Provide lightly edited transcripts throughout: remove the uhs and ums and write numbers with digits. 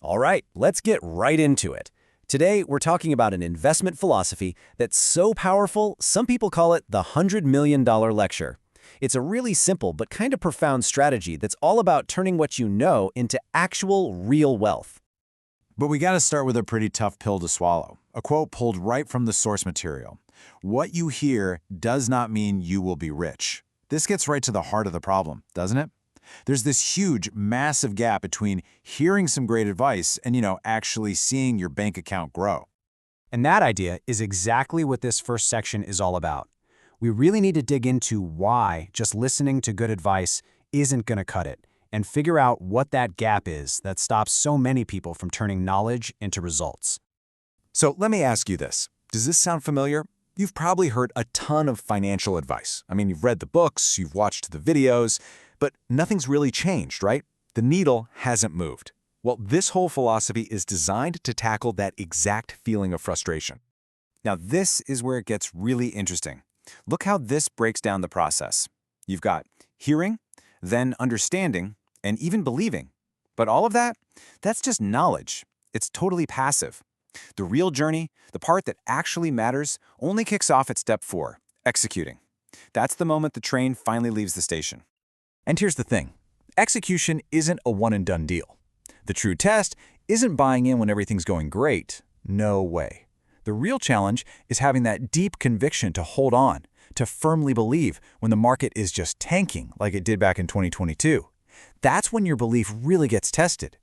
All right, let's get right into it. Today, we're talking about an investment philosophy that's so powerful, some people call it the $100 million lecture. It's a really simple but kind of profound strategy that's all about turning what you know into actual, real wealth. But we gotta start with a pretty tough pill to swallow. A quote pulled right from the source material. What you hear does not mean you will be rich. This gets right to the heart of the problem, doesn't it? There's this huge, massive gap between hearing some great advice and, actually seeing your bank account grow. And that idea is exactly what this first section is all about. We really need to dig into why just listening to good advice isn't going to cut it, and figure out what that gap is that stops so many people from turning knowledge into results. So let me ask you this. Does this sound familiar? You've probably heard a ton of financial advice. I mean, you've read the books, you've watched the videos, but nothing's really changed, right? The needle hasn't moved. Well, this whole philosophy is designed to tackle that exact feeling of frustration. Now, this is where it gets really interesting. Look how this breaks down the process. You've got hearing, then understanding, and even believing. But all of that, that's just knowledge. It's totally passive. The real journey, the part that actually matters, only kicks off at step 4, executing. That's the moment the train finally leaves the station. And here's the thing. Execution isn't a one-and-done deal. The true test isn't buying in when everything's going great. No way. The real challenge is having that deep conviction to hold on, to firmly believe when the market is just tanking like it did back in 2022. That's when your belief really gets tested.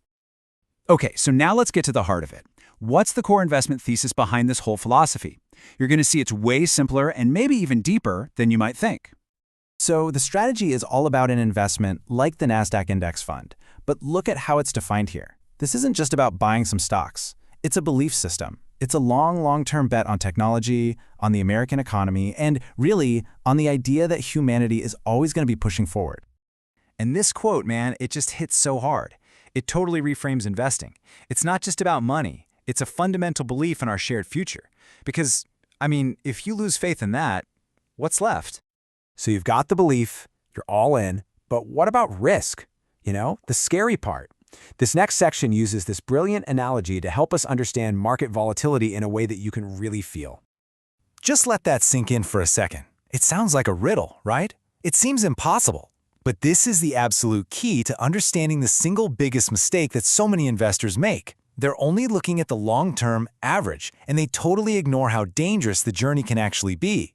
Okay, so now let's get to the heart of it. What's the core investment thesis behind this whole philosophy? You're going to see it's way simpler and maybe even deeper than you might think. So the strategy is all about an investment like the NASDAQ index fund, but look at how it's defined here. This isn't just about buying some stocks. It's a belief system. It's a long-term bet on technology, on the American economy, and really on the idea that humanity is always going to be pushing forward. And this quote, man, it just hits so hard. It totally reframes investing. It's not just about money. It's a fundamental belief in our shared future. Because, if you lose faith in that, what's left? So you've got the belief, you're all in, but what about risk? The scary part. This next section uses this brilliant analogy to help us understand market volatility in a way that you can really feel. Just let that sink in for a second. It sounds like a riddle, right? It seems impossible. But this is the absolute key to understanding the single biggest mistake that so many investors make. They're only looking at the long-term average, and they totally ignore how dangerous the journey can actually be.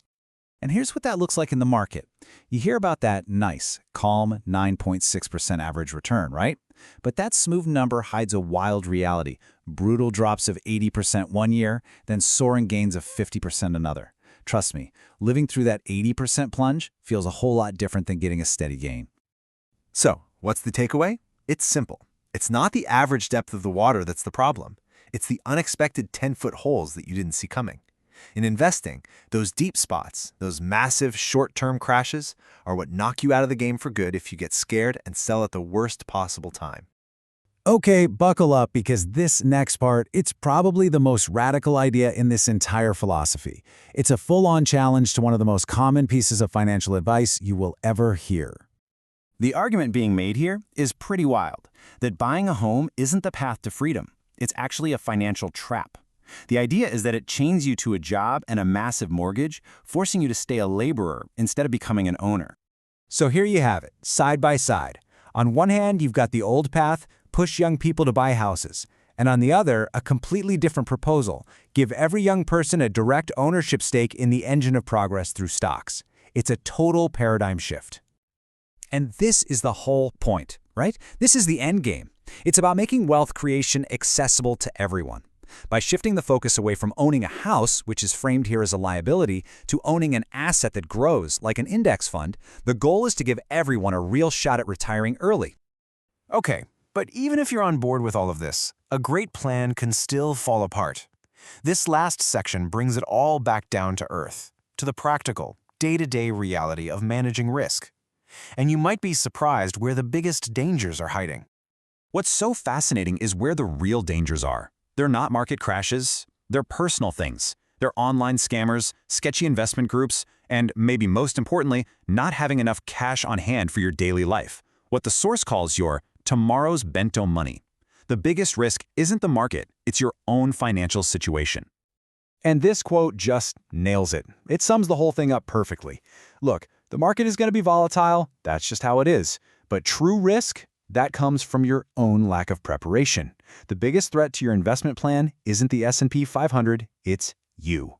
And here's what that looks like in the market. You hear about that nice, calm 9.6% average return, right? But that smooth number hides a wild reality. Brutal drops of 80% one year, then soaring gains of 50% another. Trust me, living through that 80% plunge feels a whole lot different than getting a steady gain. So, what's the takeaway? It's simple. It's not the average depth of the water that's the problem. It's the unexpected 10-foot holes that you didn't see coming. In investing, those deep spots, those massive short-term crashes, are what knock you out of the game for good if you get scared and sell at the worst possible time. Okay, buckle up because this next part, it's probably the most radical idea in this entire philosophy. It's a full-on challenge to one of the most common pieces of financial advice you will ever hear. The argument being made here is pretty wild, that buying a home isn't the path to freedom. It's actually a financial trap. The idea is that it chains you to a job and a massive mortgage, forcing you to stay a laborer instead of becoming an owner. So here you have it, side by side. On one hand, you've got the old path, push young people to buy houses. And on the other, a completely different proposal, give every young person a direct ownership stake in the engine of progress through stocks. It's a total paradigm shift. And this is the whole point, right? This is the end game. It's about making wealth creation accessible to everyone. By shifting the focus away from owning a house, which is framed here as a liability, to owning an asset that grows, like an index fund, the goal is to give everyone a real shot at retiring early. Okay, but even if you're on board with all of this, a great plan can still fall apart. This last section brings it all back down to earth, to the practical, day-to-day reality of managing risk. And you might be surprised where the biggest dangers are hiding. What's so fascinating is where the real dangers are. They're not market crashes, they're personal things. They're online scammers, sketchy investment groups, and maybe most importantly, not having enough cash on hand for your daily life. What the source calls your tomorrow's bento money. The biggest risk isn't the market, it's your own financial situation. And this quote just nails it. It sums the whole thing up perfectly. Look, the market is going to be volatile. That's just how it is. But true risk, that comes from your own lack of preparation. The biggest threat to your investment plan isn't the S&P 500, it's you.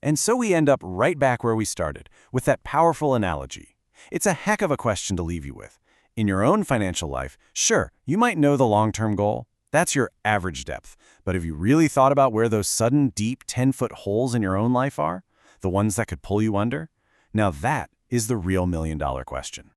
And so we end up right back where we started, with that powerful analogy. It's a heck of a question to leave you with. In your own financial life, sure, you might know the long-term goal. That's your average depth. But have you really thought about where those sudden, deep, 10-foot holes in your own life are? The ones that could pull you under? Now that is the real million-dollar question.